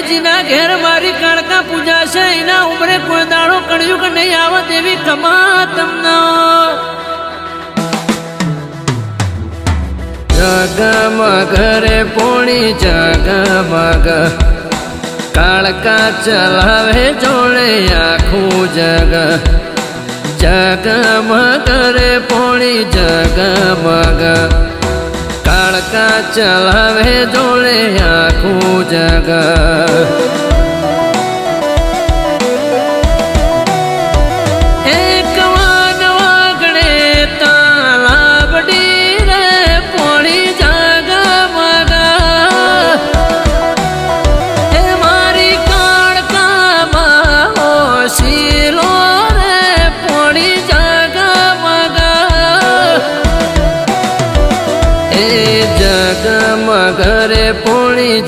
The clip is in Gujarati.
જેના ઘેર મારી કાળકા પૂજા છે એના ઉમરે કોઈ દાડો કળિયુગ નહીં આવત એવી કમા તમને જગમગ રે પોણી જગમગ કાળકા ચલાવે જોડે આખું જગ જગમગ રે પોણી જગમગ કાળકા ચલાવે જોડે આખું જગ જગમગ રે પોણી